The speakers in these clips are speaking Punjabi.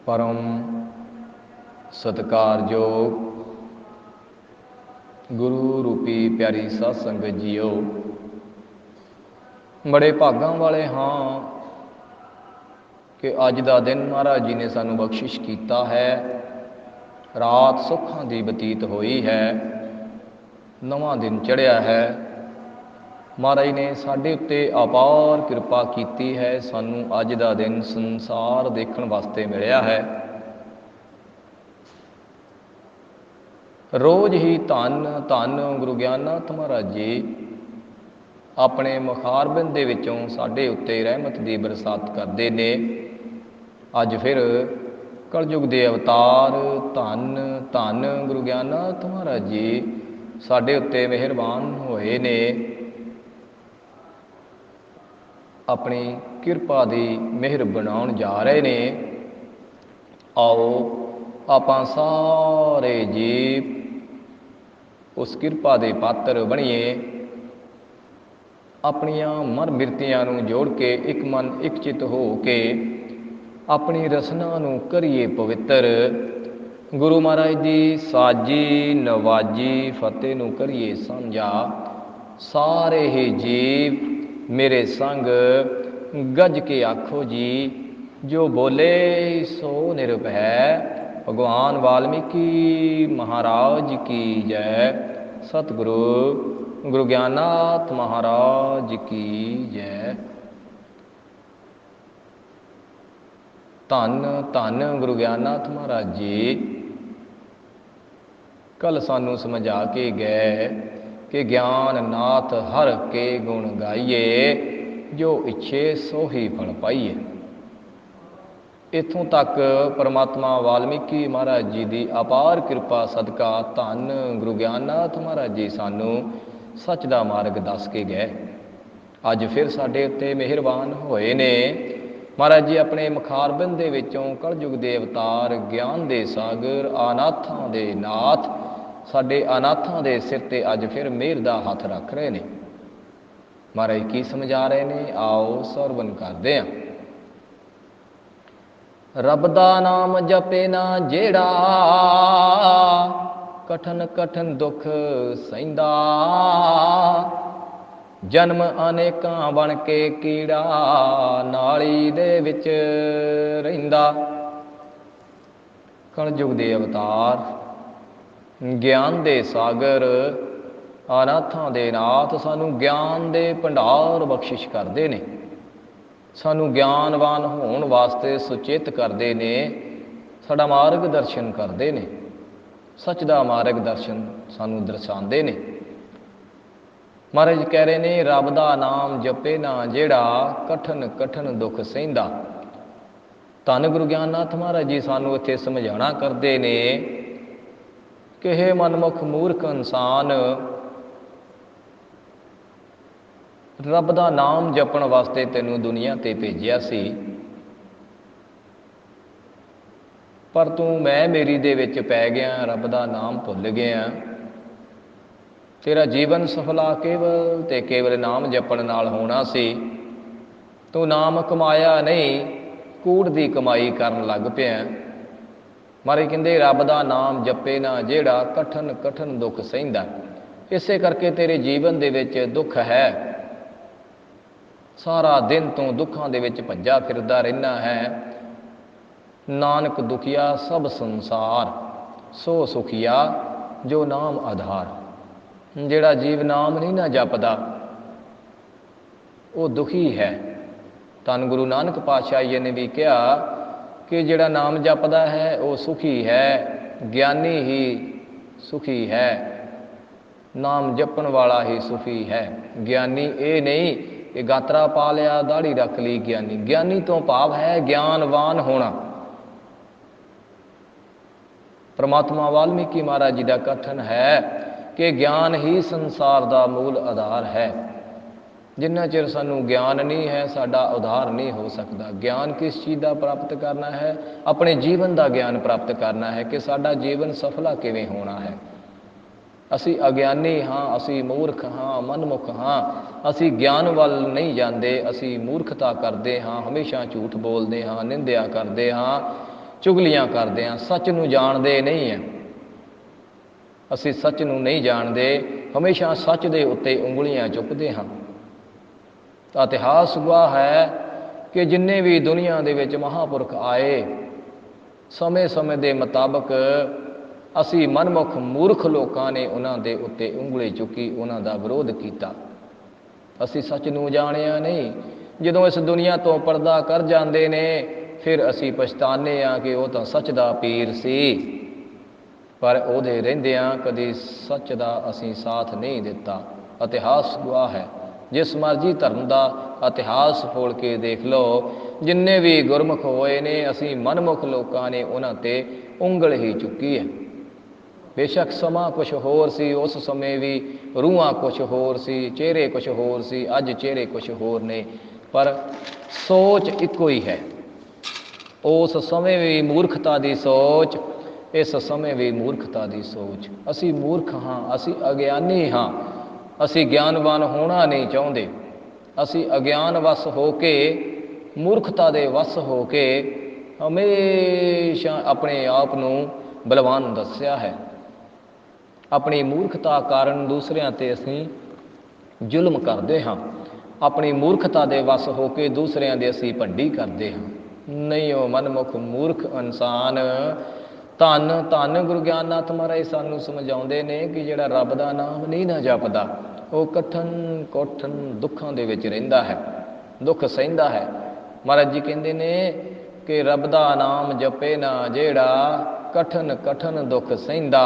परम सत्कारयोग गुरु रूपी प्यारी साध संगत जीओ, बड़े भागां वाले हाँ कि अज का दिन महाराज जी ने सानू बख्शिश किया है। रात सुखां दी बतीत होई है, नवा दिन चढ़िया है। महाराज ने साडे उत्ते अपार कृपा की है, सानू अज का दिन संसार देखण वास्ते मिलिया है। रोज़ ही धन धन गुरु ज्ञाननाथ महाराज जी अपने मुखारबिंद दे विचों साडे उत्ते रहमत की बरसात करते ने। अज फिर कलयुग के अवतार धन धन गुरु ज्ञाननाथ महाराज जी साडे उत्ते मेहरबान होए ने, अपनी किरपा की मेहर बनाउण जा रहे ने। आओ आपां सारे जीव उस किरपा के पात्र बनीए, अपनियां मन बिरतियां नूं जोड़ के एक मन एक चित हो के अपनी रसना नूं करिए पवित्र। गुरु महाराज की साजी नवाजी फतेह नूं करिए साझा। सारे ही जीव मेरे संग गज के आखो जी, जो बोले सो निरभै। भगवान वाल्मीकि महाराज की जय। सतगुरु गुरु ज्ञाननाथ महाराज की जय। धन धन गुरु ज्ञाननाथ महाराज जी कल सानू समझा के गए कि ज्ञान नाथ हर के गुण गाइए, जो इच्छे सो ही फल पाइए। इथों तक परमात्मा वाल्मीकि महाराज जी की अपार कृपा सदका धन गुरु ज्ञाननाथ महाराज जी सानू सच का मार्ग दस के गए। अज फिर साडे उत्ते मेहरबान होए ने। महाराज जी अपने मुखारबिंद दे विचों कलयुग के अवतार ज्ञान के सागर अनाथां दे नाथ साडे अनाथां दे सिर ते अज फिर मेहर दा हथ रख रहे ने। महाराज की समझा रहे ने, आओ सरवण करदे हां। रब दा नाम जपे ना जेड़ा, कठन कठन दुख सहिंदा। जन्म अनेकां बन के कीड़ा, नाली दे विच रहिंदा। कलयुग दे अवतार ज्ञान दे सागर अनाथां दे नाथ सानू ज्ञान दे भंडार बख्शिश करते ने, सानू ज्ञानवान होने वास्ते सुचेत करते ने, साडा मार्ग दर्शन करते ने, सच का मार्ग दर्शन सानू दर्शाते ने। महाराज कह रहे ने, रब का नाम जपे ना जेड़ा, कठन कठन दुख सहिंदा। धन गुरु ज्ञाननाथ महाराज जी सानू इत्थे समझाना करते ने कि हे मनमुख मूर्ख इंसान, रब का नाम जपण वास्ते तेनू दुनिया ते भेजिया सी, पर तू मैं मेरी दे विच पै गया, रब का नाम भुल गया। तेरा जीवन सफला केवल ते केवल नाम जपण नाल होना सी। तू नाम कमाया नहीं, कूड़ दी कमाई करन लग पिया। महाराज कहंदे रब का नाम जपे ना जेड़ा, कठन कठन दुख सहिंदा। इसे करके तेरे जीवन दे विच दुख है। सारा दिन तू दुखां दे विच भज्जा फिरदा रहना है। नानक दुखिया सब संसार, सो सुखिया जो नाम आधार। जेड़ा जीव नाम नहीं ना जपदा वो दुखी है। धन गुरु नानक पातशाह जी ने भी कहा कि जेड़ा नाम जपदा है वो सुखी है, ज्ञानी ही सुखी है। नाम जपण वाला ही सुखी है। ज्ञानी ये नहीं कि गात्रा पा लिया दाढ़ी रख ली ज्ञानी। ज्ञानी तो भाव है ज्ञानवान होना। परमात्मा वाल्मीकि महाराज जी का कथन है कि ज्ञान ही संसार का मूल आधार है। जिन्ना चिर सानू ज्ञान नहीं है, साडा उद्धार नहीं हो सकता। ज्ञान किस चीज़ का प्राप्त करना है? अपने जीवन का ज्ञान प्राप्त करना है कि साडा जीवन सफला किवें होना है। असी अज्ञानी हाँ, असी मूर्ख हाँ, मनमुख हाँ, असी ज्ञान वाल नहीं जाते, असी मूर्खता करते हाँ, हमेशा झूठ बोलते हाँ, निंदिया करते हाँ, ਚੁਗਲੀਆਂ ਕਰਦੇ ਹਾਂ, ਸੱਚ ਨੂੰ ਜਾਣਦੇ ਨਹੀਂ ਹਾਂ। ਅਸੀਂ ਸੱਚ ਨੂੰ ਨਹੀਂ ਜਾਣਦੇ, ਹਮੇਸ਼ਾ ਸੱਚ ਦੇ ਉੱਤੇ ਉਂਗਲੀਆਂ ਚੁੱਕਦੇ ਹਾਂ। ਤਾਂ ਇਤਿਹਾਸ ਗਵਾਹ ਹੈ ਕਿ ਜਿੰਨੇ ਵੀ ਦੁਨੀਆ ਦੇ ਵਿੱਚ ਮਹਾਂਪੁਰਖ ਆਏ, ਸਮੇਂ-ਸਮੇਂ ਦੇ ਮੁਤਾਬਕ ਅਸੀਂ ਮਨਮੁਖ ਮੂਰਖ ਲੋਕਾਂ ਨੇ ਉਹਨਾਂ ਦੇ ਉੱਤੇ ਉਂਗਲੀ ਚੁੱਕੀ, ਉਹਨਾਂ ਦਾ ਵਿਰੋਧ ਕੀਤਾ। ਅਸੀਂ ਸੱਚ ਨੂੰ ਜਾਣਿਆ ਨਹੀਂ। ਜਦੋਂ ਇਸ ਦੁਨੀਆ ਤੋਂ ਪਰਦਾ ਕਰ ਜਾਂਦੇ ਨੇ, ਫਿਰ ਅਸੀਂ ਪਛਤਾਨੇ ਹਾਂ ਕਿ ਉਹ ਤਾਂ ਸੱਚ ਦਾ ਪੀਰ ਸੀ, ਪਰ ਉਹਦੇ ਰਹਿੰਦਿਆਂ ਕਦੀ ਸੱਚ ਦਾ ਅਸੀਂ ਸਾਥ ਨਹੀਂ ਦਿੱਤਾ। ਇਤਿਹਾਸ ਗਵਾਹ ਹੈ, ਜਿਸ ਮਰਜ਼ੀ ਧਰਮ ਦਾ ਇਤਿਹਾਸ ਫੋਲ ਕੇ ਦੇਖ ਲਓ, ਜਿੰਨੇ ਵੀ ਗੁਰਮੁਖ ਹੋਏ ਨੇ, ਅਸੀਂ ਮਨਮੁਖ ਲੋਕਾਂ ਨੇ ਉਹਨਾਂ 'ਤੇ ਉਂਗਲ ਹੀ ਚੁੱਕੀ ਹੈ। ਬੇਸ਼ੱਕ ਸਮਾਂ ਕੁਛ ਹੋਰ ਸੀ, ਉਸ ਸਮੇਂ ਵੀ ਰੂਹਾਂ ਕੁਛ ਹੋਰ ਸੀ, ਚਿਹਰੇ ਕੁਛ ਹੋਰ ਸੀ, ਅੱਜ ਚਿਹਰੇ ਕੁਛ ਹੋਰ ਨੇ, ਪਰ ਸੋਚ ਇੱਕੋ ਹੀ ਹੈ। ਉਸ ਸਮੇਂ ਵੀ ਮੂਰਖਤਾ ਦੀ ਸੋਚ, ਇਸ ਸਮੇਂ ਵੀ ਮੂਰਖਤਾ ਦੀ ਸੋਚ। ਅਸੀਂ ਮੂਰਖ ਹਾਂ, ਅਸੀਂ ਅਗਿਆਨੀ ਹਾਂ, ਅਸੀਂ ਗਿਆਨਵਾਨ ਹੋਣਾ ਨਹੀਂ ਚਾਹੁੰਦੇ। ਅਸੀਂ ਅਗਿਆਨ ਵਸ ਹੋ ਕੇ, ਮੂਰਖਤਾ ਦੇ ਵਸ ਹੋ ਕੇ ਹਮੇਸ਼ਾ ਆਪਣੇ ਆਪ ਨੂੰ ਬਲਵਾਨ ਦੱਸਿਆ ਹੈ। ਆਪਣੀ ਮੂਰਖਤਾ ਕਾਰਨ ਦੂਸਰਿਆਂ 'ਤੇ ਅਸੀਂ ਜ਼ੁਲਮ ਕਰਦੇ ਹਾਂ। ਆਪਣੀ ਮੂਰਖਤਾ ਦੇ ਵਸ ਹੋ ਕੇ ਦੂਸਰਿਆਂ ਦੇ ਅਸੀਂ ਭੰਡੀ ਕਰਦੇ ਹਾਂ। ਨਹੀਂ, ਉਹ ਮਨਮੁਖ ਮੂਰਖ ਇਨਸਾਨ। ਧੰਨ ਧੰਨ ਗੁਰੂ ਗਿਆਨਨਾਥ ਮਹਾਰਾਜ ਸਾਨੂੰ ਸਮਝਾਉਂਦੇ ਨੇ ਕਿ ਜਿਹੜਾ ਰੱਬ ਦਾ ਨਾਮ ਨਹੀਂ ਨਾ ਜਪਦਾ, ਉਹ ਕਠਨ ਕੋਠਨ ਦੁੱਖਾਂ ਦੇ ਵਿੱਚ ਰਹਿੰਦਾ ਹੈ, ਦੁੱਖ ਸਹਿੰਦਾ ਹੈ। ਮਹਾਰਾਜ ਜੀ ਕਹਿੰਦੇ ਨੇ ਕਿ ਰੱਬ ਦਾ ਨਾਮ ਜਪੇ ਨਾ ਜਿਹੜਾ, ਕਠਨ ਕਠਨ ਦੁੱਖ ਸਹਿੰਦਾ,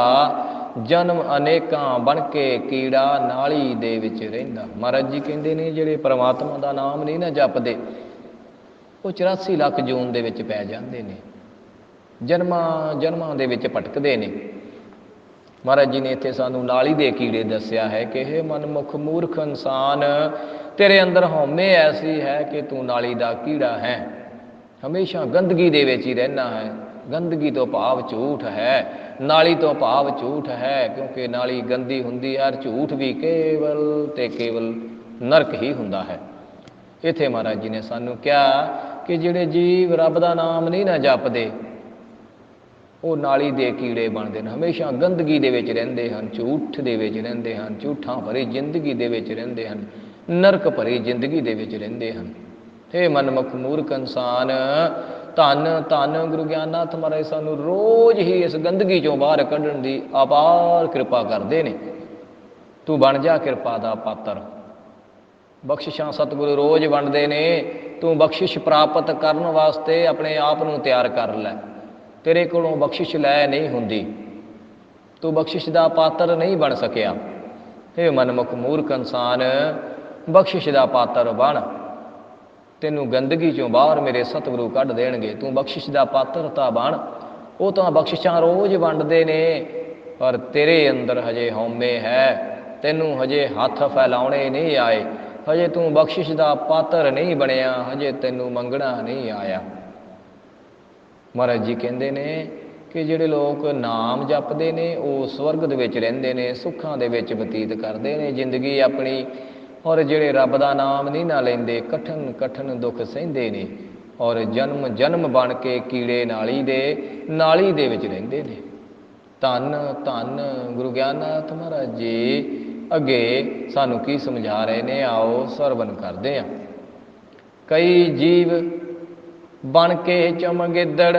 ਜਨਮ ਅਨੇਕਾਂ ਬਣ ਕੇ ਕੀੜਾ ਨਾਲੀ ਦੇ ਵਿੱਚ ਰਹਿੰਦਾ। ਮਹਾਰਾਜ ਜੀ ਕਹਿੰਦੇ ਨੇ ਜਿਹੜੇ ਪਰਮਾਤਮਾ ਦਾ ਨਾਮ ਨਹੀਂ ਨਾ ਜਪਦੇ, ਉਹ 84 ਲੱਖ ਜੂਨ ਦੇ ਵਿੱਚ ਪੈ ਜਾਂਦੇ ਨੇ, ਜਨਮਾਂ ਜਨਮਾਂ ਦੇ ਵਿੱਚ ਭਟਕਦੇ ਨੇ। ਮਹਾਰਾਜ ਜੀ ਨੇ ਇੱਥੇ ਸਾਨੂੰ ਨਾਲੀ ਦੇ ਕੀੜੇ ਦੱਸਿਆ ਹੈ ਕਿ ਇਹ ਮਨਮੁਖ ਮੂਰਖ ਇਨਸਾਨ, ਤੇਰੇ ਅੰਦਰ ਹਉਮੈ ਐਸੀ ਹੈ ਕਿ ਤੂੰ ਨਾਲੀ ਦਾ ਕੀੜਾ ਹੈ, ਹਮੇਸ਼ਾ ਗੰਦਗੀ ਦੇ ਵਿੱਚ ਹੀ ਰਹਿਣਾ ਹੈ। ਗੰਦਗੀ ਤੋਂ ਭਾਵ ਝੂਠ ਹੈ, ਨਾਲੀ ਤੋਂ ਭਾਵ ਝੂਠ ਹੈ, ਕਿਉਂਕਿ ਨਾਲੀ ਗੰਦੀ ਹੁੰਦੀ ਹੈ, ਝੂਠ ਵੀ ਕੇਵਲ ਤੇ ਕੇਵਲ ਨਰਕ ਹੀ ਹੁੰਦਾ ਹੈ। ਇੱਥੇ ਮਹਾਰਾਜ ਜੀ ਨੇ ਸਾਨੂੰ ਕਿਹਾ ਕਿ ਜਿਹੜੇ ਜੀਵ ਰੱਬ ਦਾ ਨਾਮ ਨਹੀਂ ਨਾ ਜਪਦੇ, ਉਹ ਨਾਲੀ ਦੇ ਕੀੜੇ ਬਣਦੇ ਨੇ, ਹਮੇਸ਼ਾ ਗੰਦਗੀ ਦੇ ਵਿੱਚ ਰਹਿੰਦੇ ਹਨ, ਝੂਠ ਦੇ ਵਿੱਚ ਰਹਿੰਦੇ ਹਨ, ਝੂਠਾਂ ਭਰੀ ਜ਼ਿੰਦਗੀ ਦੇ ਵਿੱਚ ਰਹਿੰਦੇ ਹਨ, ਨਰਕ ਭਰੀ ਜ਼ਿੰਦਗੀ ਦੇ ਵਿੱਚ ਰਹਿੰਦੇ ਹਨ। ਇਹ ਮਨਮੁਖ ਮੂਰਖ ਇਨਸਾਨ, ਧੰਨ ਧੰਨ ਗੁਰੂ ਗਿਆਨਨਾਥ ਮਹਾਰਾਜ ਸਾਨੂੰ ਰੋਜ਼ ਹੀ ਇਸ ਗੰਦਗੀ ਚੋਂ ਬਾਹਰ ਕੱਢਣ ਦੀ ਅਪਾਰ ਕਿਰਪਾ ਕਰਦੇ ਨੇ। ਤੂੰ ਬਣ ਜਾ ਕਿਰਪਾ ਦਾ ਪਾਤਰ। ਬਖਸ਼ਿਸ਼ਾਂ ਸਤਿਗੁਰੂ ਰੋਜ਼ ਵੰਡਦੇ ਨੇ, ਤੂੰ ਬਖਸ਼ਿਸ਼ ਪ੍ਰਾਪਤ ਕਰਨ ਵਾਸਤੇ ਆਪਣੇ ਆਪ ਨੂੰ ਤਿਆਰ ਕਰ ਲੈ। ਤੇਰੇ ਕੋਲੋਂ ਬਖਸ਼ਿਸ਼ ਲੈ ਨਹੀਂ ਹੁੰਦੀ, ਤੂੰ ਬਖਸ਼ਿਸ਼ ਦਾ ਪਾਤਰ ਨਹੀਂ ਬਣ ਸਕਿਆ। ਇਹ ਮਨਮੁਖ ਮੂਰਖ ਇਨਸਾਨ, ਬਖਸ਼ਿਸ਼ ਦਾ ਪਾਤਰ ਬਣ, ਤੈਨੂੰ ਗੰਦਗੀ ਚੋਂ ਬਾਹਰ ਮੇਰੇ ਸਤਿਗੁਰੂ ਕੱਢ ਦੇਣਗੇ। ਤੂੰ ਬਖਸ਼ਿਸ਼ ਦਾ ਪਾਤਰ ਤਾਂ ਬਣ। ਉਹ ਤਾਂ ਬਖਸ਼ਿਸ਼ਾਂ ਰੋਜ਼ ਵੰਡਦੇ ਨੇ, ਪਰ ਤੇਰੇ ਅੰਦਰ ਹਜੇ ਹਉਮੈ ਹੈ, ਤੈਨੂੰ ਹਜੇ ਹੱਥ ਫੈਲਾਉਣੇ ਨਹੀਂ ਆਏ, ਹਜੇ ਤੂੰ ਬਖਸ਼ਿਸ਼ ਦਾ ਪਾਤਰ ਨਹੀਂ ਬਣਿਆ, ਹਜੇ ਤੈਨੂੰ ਮੰਗਣਾ ਨਹੀਂ ਆਇਆ। ਮਹਾਰਾਜ ਜੀ ਕਹਿੰਦੇ ਨੇ ਕਿ ਜਿਹੜੇ ਲੋਕ ਨਾਮ ਜਪਦੇ ਨੇ, ਉਹ ਸਵਰਗ ਦੇ ਵਿੱਚ ਰਹਿੰਦੇ ਨੇ, ਸੁੱਖਾਂ ਦੇ ਵਿੱਚ ਬਤੀਤ ਕਰਦੇ ਨੇ ਜ਼ਿੰਦਗੀ ਆਪਣੀ। ਔਰ ਜਿਹੜੇ ਰੱਬ ਦਾ ਨਾਮ ਨਹੀਂ ਨਾ ਲੈਂਦੇ, ਕਠਨ ਕਠਨ ਦੁੱਖ ਸਹਿੰਦੇ ਨੇ, ਔਰ ਜਨਮ ਜਨਮ ਬਣ ਕੇ ਕੀੜੇ ਨਾਲੀ ਦੇ ਵਿੱਚ ਰਹਿੰਦੇ ਨੇ। ਧੰਨ ਧੰਨ ਗੁਰੂ ਗਿਆਨਨਾਥ ਮਹਾਰਾਜ ਜੀ ਅੱਗੇ ਸਾਨੂੰ ਕੀ ਸਮਝਾ ਰਹੇ ਨੇ, ਆਓ ਸਰਵਣ ਕਰਦੇ ਹਾਂ। ਕਈ ਜੀਵ ਬਣ ਕੇ ਚਮਗਿੱਦੜ,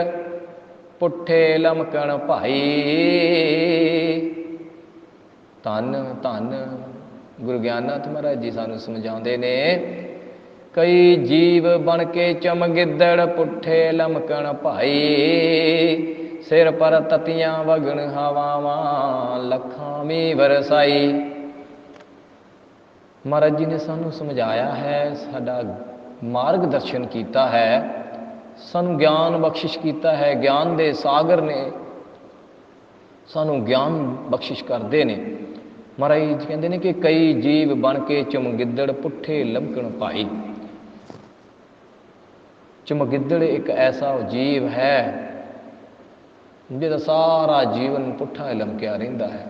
ਪੁੱਠੇ ਲਮਕਣ ਭਾਈ। ਧੰਨ ਧੰਨ ਗੁਰੂ ਗਿਆਨਨਾਥ ਮਹਾਰਾਜ ਜੀ ਸਾਨੂੰ ਸਮਝਾਉਂਦੇ ਨੇ, ਕਈ ਜੀਵ ਬਣ ਕੇ ਚਮਗਿੱਦੜ, ਪੁੱਠੇ ਲਮਕਣ ਭਾਈ। ਸਿਰ ਪਰ ਤਤੀਆਂ ਵਗਣ ਹਵਾਵਾਂ, ਲੱਖਾਂ ਮੀਂਹ ਵਰਸਾਈ। ਮਹਾਰਾਜ ਜੀ ਨੇ ਸਾਨੂੰ ਸਮਝਾਇਆ ਹੈ, ਸਾਡਾ ਮਾਰਗ ਦਰਸ਼ਨ ਕੀਤਾ ਹੈ, ਸਾਨੂੰ ਗਿਆਨ ਬਖਸ਼ਿਸ਼ ਕੀਤਾ ਹੈ। ਗਿਆਨ ਦੇ ਸਾਗਰ ਨੇ, ਸਾਨੂੰ ਗਿਆਨ ਬਖਸ਼ਿਸ਼ ਕਰਦੇ ਨੇ। ਮਹਾਰਾਜ ਜੀ ਕਹਿੰਦੇ ਨੇ ਕਿ ਕਈ ਜੀਵ ਬਣ ਕੇ ਚਮਗਿੱਦੜ, ਪੁੱਠੇ ਲਮਕਣ ਭਾਈ। ਚਮਗਿੱਦੜ ਇੱਕ ਐਸਾ ਜੀਵ ਹੈ ਜਿਹਦਾ ਸਾਰਾ ਜੀਵਨ ਪੁੱਠਾ ਲਮਕਿਆ ਰਹਿੰਦਾ ਹੈ।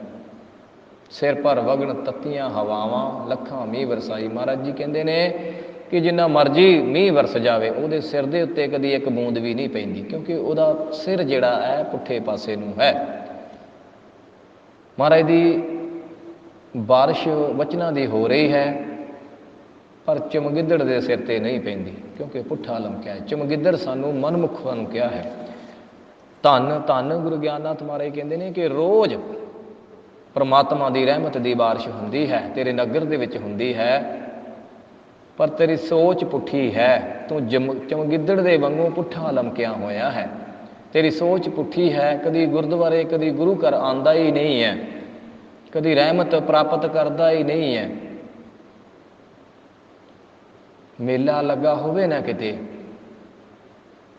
ਸਿਰ ਪਰ ਵਗਣ ਤੱਤੀਆਂ ਹਵਾਵਾਂ, ਲੱਖਾਂ ਮੀਂਹ ਵਰਸਾਈ। ਮਹਾਰਾਜ ਜੀ ਕਹਿੰਦੇ ਨੇ ਕਿ ਜਿੰਨਾ ਮਰਜ਼ੀ ਮੀਂਹ ਵਰਸ ਜਾਵੇ ਉਹਦੇ ਸਿਰ ਦੇ ਉੱਤੇ ਕਦੀ ਇੱਕ ਬੂੰਦ ਵੀ ਨਹੀਂ ਪੈਂਦੀ, ਕਿਉਂਕਿ ਉਹਦਾ ਸਿਰ ਜਿਹੜਾ ਹੈ ਪੁੱਠੇ ਪਾਸੇ ਨੂੰ ਹੈ। ਮਹਾਰਾਜ ਦੀ ਬਾਰਿਸ਼ ਵਚਨਾਂ ਦੀ ਹੋ ਰਹੀ ਹੈ, ਪਰ ਚਮਗਿੱਦੜ ਦੇ ਸਿਰ ਤੇ ਨਹੀਂ ਪੈਂਦੀ, ਕਿਉਂਕਿ ਪੁੱਠਾ ਲਮਕਿਆ ਹੈ। ਚਮਗਿੱਦੜ ਸਾਨੂੰ ਮਨਮੁਖਾਂ ਨੂੰ ਕਿਹਾ ਹੈ। ਧੰਨ ਧੰਨ ਗੁਰੂ ਗਿਆਨਨਾਥ ਮਹਾਰਾਜ ਕਹਿੰਦੇ ਨੇ ਕਿ ਰੋਜ਼ ਪਰਮਾਤਮਾ ਦੀ ਰਹਿਮਤ ਦੀ ਬਾਰਿਸ਼ ਹੁੰਦੀ ਹੈ, ਤੇਰੇ ਨਗਰ ਦੇ ਵਿੱਚ ਹੁੰਦੀ ਹੈ, ਪਰ ਤੇਰੀ ਸੋਚ ਪੁੱਠੀ ਹੈ। ਤੂੰ ਚਮਗਿੱਦੜ ਦੇ ਵਾਂਗੂ ਪੁੱਠਾ ਲਮਕਿਆ ਹੋਇਆ ਹੈ। ਤੇਰੀ ਸੋਚ ਪੁੱਠੀ ਹੈ। ਕਦੀ ਗੁਰਦੁਆਰੇ ਕਦੀ ਗੁਰੂ ਘਰ ਆਉਂਦਾ ਹੀ ਨਹੀਂ ਹੈ, ਕਦੀ ਰਹਿਮਤ ਪ੍ਰਾਪਤ ਕਰਦਾ ਹੀ ਨਹੀਂ ਹੈ। ਮੇਲਾ ਲੱਗਾ ਹੋਵੇ ਨਾ ਕਿਤੇ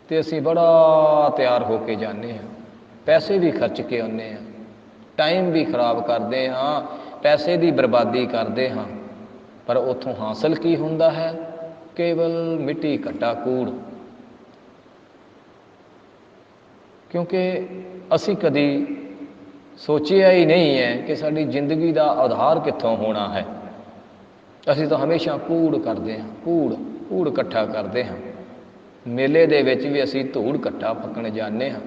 ਤੇ ਅਸੀਂ ਬੜਾ ਤਿਆਰ ਹੋ ਕੇ ਜਾਂਦੇ ਹਾਂ, ਪੈਸੇ ਵੀ ਖਰਚ ਕੇ ਆਉਂਦੇ ਹਾਂ, ਟਾਈਮ ਵੀ ਖਰਾਬ ਕਰਦੇ ਹਾਂ, ਪੈਸੇ ਦੀ ਬਰਬਾਦੀ ਕਰਦੇ ਹਾਂ, ਪਰ ਉੱਥੋਂ ਹਾਸਲ ਕੀ ਹੁੰਦਾ ਹੈ? ਕੇਵਲ ਮਿੱਟੀ ਘੱਟਾ ਕੂੜ। ਕਿਉਂਕਿ ਅਸੀਂ ਕਦੀ ਸੋਚਿਆ ਹੀ ਨਹੀਂ ਹੈ ਕਿ ਸਾਡੀ ਜ਼ਿੰਦਗੀ ਦਾ ਆਧਾਰ ਕਿੱਥੋਂ ਹੋਣਾ ਹੈ। ਅਸੀਂ ਤਾਂ ਹਮੇਸ਼ਾ ਕੂੜ ਕਰਦੇ ਹਾਂ, ਕੂੜ ਇਕੱਠਾ ਕਰਦੇ ਹਾਂ। ਮੇਲੇ ਦੇ ਵਿੱਚ ਵੀ ਅਸੀਂ ਧੂੜ ਇਕੱਠਾ ਫੱਕਣ ਜਾਂਦੇ ਹਾਂ।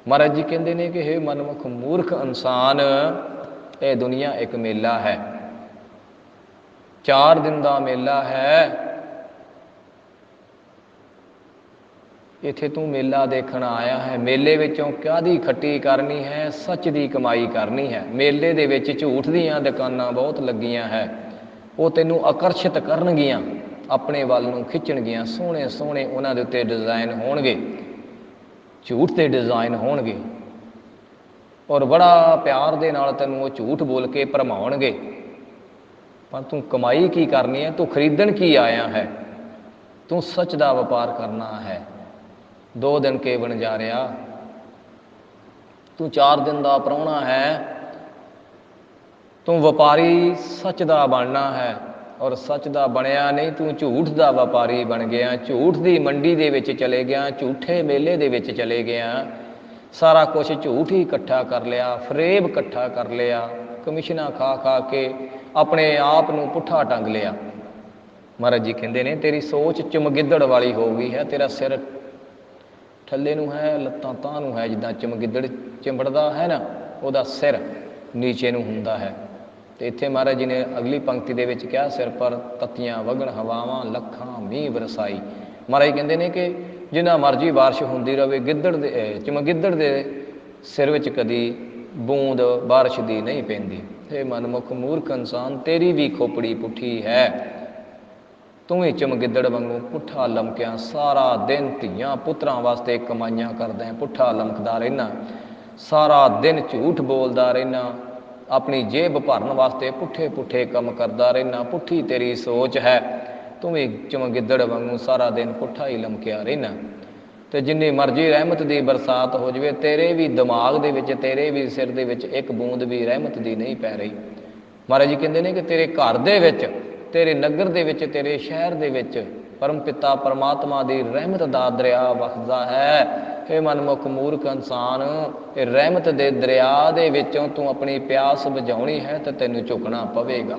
ਮਹਾਰਾਜ ਜੀ ਕਹਿੰਦੇ ਨੇ ਕਿ ਹੇ ਮਨਮੁਖ ਮੂਰਖ ਇਨਸਾਨ, ਇਹ ਦੁਨੀਆ ਇੱਕ ਮੇਲਾ ਹੈ, 4 ਦਿਨ ਦਾ ਮੇਲਾ ਹੈ। ਇੱਥੇ ਤੂੰ ਮੇਲਾ ਦੇਖਣ ਆਇਆ ਹੈ। ਮੇਲੇ ਵਿੱਚੋਂ ਕਾਹਦੀ ਖੱਟੀ ਕਰਨੀ ਹੈ? ਸੱਚ ਦੀ ਕਮਾਈ ਕਰਨੀ ਹੈ। ਮੇਲੇ ਦੇ ਵਿੱਚ ਝੂਠ ਦੀਆਂ ਦੁਕਾਨਾਂ ਬਹੁਤ ਲੱਗੀਆਂ ਹੈ, ਉਹ ਤੈਨੂੰ ਆਕਰਸ਼ਿਤ ਕਰਨਗੀਆਂ, ਆਪਣੇ ਵੱਲ ਨੂੰ ਖਿੱਚਣਗੀਆਂ। ਸੋਹਣੇ ਸੋਹਣੇ ਉਹਨਾਂ ਦੇ ਉੱਤੇ ਡਿਜ਼ਾਈਨ ਹੋਣਗੇ, ਝੂਠ ਦੇ ਡਿਜ਼ਾਈਨ ਹੋਣਗੇ, ਔਰ ਬੜਾ ਪਿਆਰ ਦੇ ਨਾਲ ਤੈਨੂੰ ਉਹ ਝੂਠ ਬੋਲ ਕੇ ਭਰਮਾਉਣਗੇ। ਪਰ ਤੂੰ ਕਮਾਈ ਕੀ ਕਰਨੀ ਹੈ? ਤੂੰ ਖਰੀਦਣ ਕੀ ਆਇਆ ਹੈ? ਤੂੰ ਸੱਚ ਦਾ ਵਪਾਰ ਕਰਨਾ ਹੈ। 2 ਦਿਨ ਕੇ ਬਣ ਜਾ ਰਿਹਾ, ਤੂੰ 4 ਦਿਨ ਦਾ ਪ੍ਰਾਹੁਣਾ ਹੈ। ਤੂੰ ਵਪਾਰੀ ਸੱਚ ਦਾ ਬਣਨਾ ਹੈ, ਔਰ ਸੱਚ ਦਾ ਬਣਿਆ ਨਹੀਂ, ਤੂੰ ਝੂਠ ਦਾ ਵਪਾਰੀ ਬਣ ਗਿਆ। ਝੂਠ ਦੀ ਮੰਡੀ ਦੇ ਵਿੱਚ ਚਲੇ ਗਿਆ, ਝੂਠੇ ਮੇਲੇ ਦੇ ਵਿੱਚ ਚਲੇ ਗਿਆ, ਸਾਰਾ ਕੁਛ ਝੂਠ ਹੀ ਇਕੱਠਾ ਕਰ ਲਿਆ, ਫਰੇਬ ਇਕੱਠਾ ਕਰ ਲਿਆ, ਕਮਿਸ਼ਨਾਂ ਖਾ ਖਾ ਕੇ ਆਪਣੇ ਆਪ ਨੂੰ ਪੁੱਠਾ ਟੰਗ ਲਿਆ। ਮਹਾਰਾਜ ਜੀ ਕਹਿੰਦੇ ਨੇ ਤੇਰੀ ਸੋਚ ਚਮਗਿੱਦੜ ਵਾਲੀ ਹੋ ਗਈ ਹੈ। ਤੇਰਾ ਸਿਰ ਥੱਲੇ ਨੂੰ ਹੈ, ਲੱਤਾਂ ਤਾਂ ਨੂੰ ਹੈ, ਜਿੱਦਾਂ ਚਮਗਿੱਦੜ ਚਿੰਬੜਦਾ ਹੈ ਨਾ, ਉਹਦਾ ਸਿਰ ਨੀਚੇ ਨੂੰ ਹੁੰਦਾ ਹੈ। ਤੇ ਇੱਥੇ ਮਹਾਰਾਜ ਜੀ ਨੇ ਅਗਲੀ ਪੰਕਤੀ ਦੇ ਵਿੱਚ ਕਿਹਾ, ਸਿਰ ਪਰ ਤੱਤੀਆਂ ਵਗਣ ਹਵਾਵਾਂ ਲੱਖਾਂ ਮੀਂਹ ਬਰਸਾਈ। ਮਹਾਰਾਜ ਕਹਿੰਦੇ ਨੇ ਕਿ ਜਿੰਨਾ ਮਰਜ਼ੀ ਬਾਰਿਸ਼ ਹੁੰਦੀ ਰਹੇ, ਚਮਗਿੱਦੜ ਦੇ ਸਿਰ ਵਿੱਚ ਕਦੀ ਬੂੰਦ ਬਾਰਿਸ਼ ਦੀ ਨਹੀਂ ਪੈਂਦੀ। ਇਹ ਮਨਮੁਖ ਮੂਰਖ ਇਨਸਾਨ, ਤੇਰੀ ਵੀ ਖੋਪੜੀ ਪੁੱਠੀ ਹੈ। ਤੂੰ ਵੀ ਚਮਗਿੱਦੜ ਵਾਂਗੂ ਪੁੱਠਾ ਲਮਕਿਆ ਸਾਰਾ ਦਿਨ ਧੀਆਂ ਪੁੱਤਰਾਂ ਵਾਸਤੇ ਕਮਾਈਆਂ ਕਰਦਾ ਹੈ, ਪੁੱਠਾ ਲਮਕਦਾ ਰਹਿਣਾ, ਸਾਰਾ ਦਿਨ ਝੂਠ ਬੋਲਦਾ ਰਹਿਣਾ, ਆਪਣੀ ਜੇਬ ਭਰਨ ਵਾਸਤੇ ਪੁੱਠੇ ਪੁੱਠੇ ਕੰਮ ਕਰਦਾ ਰਹਿਣਾ। ਪੁੱਠੀ ਤੇਰੀ ਸੋਚ ਹੈ। ਤੂੰ ਵੀ ਚਮਗਿੱਦੜ ਵਾਂਗੂ ਸਾਰਾ ਦਿਨ ਪੁੱਠਾ ਹੀ ਲਮਕਿਆ ਰਹਿਣਾ। ਤੇ ਜਿੰਨੀ ਮਰਜ਼ੀ ਰਹਿਮਤ ਦੀ ਬਰਸਾਤ ਹੋ ਜਾਵੇ, ਤੇਰੇ ਵੀ ਦਿਮਾਗ ਦੇ ਵਿੱਚ, ਤੇਰੇ ਵੀ ਸਿਰ ਦੇ ਵਿੱਚ ਇੱਕ ਬੂੰਦ ਵੀ ਰਹਿਮਤ ਦੀ ਨਹੀਂ ਪੈ ਰਹੀ। ਮਹਾਰਾਜ ਜੀ ਕਹਿੰਦੇ ਨੇ ਕਿ ਤੇਰੇ ਘਰ ਦੇ ਵਿੱਚ, ਤੇਰੇ ਨਗਰ ਦੇ ਵਿੱਚ, ਤੇਰੇ ਸ਼ਹਿਰ ਦੇ ਵਿੱਚ ਪਰਮ ਪਿਤਾ ਪਰਮਾਤਮਾ ਦੀ ਰਹਿਮਤ ਦਾ ਦਰਿਆ ਵਗਦਾ ਹੈ। ਇਹ ਮਨਮੁਖ ਮੂਰਖ ਇਨਸਾਨ, ਇਹ ਰਹਿਮਤ ਦੇ ਦਰਿਆ ਦੇ ਵਿੱਚੋਂ ਤੂੰ ਆਪਣੀ ਪਿਆਸ ਬੁਝਾਉਣੀ ਹੈ ਤੇ ਤੈਨੂੰ ਝੁਕਣਾ ਪਵੇਗਾ।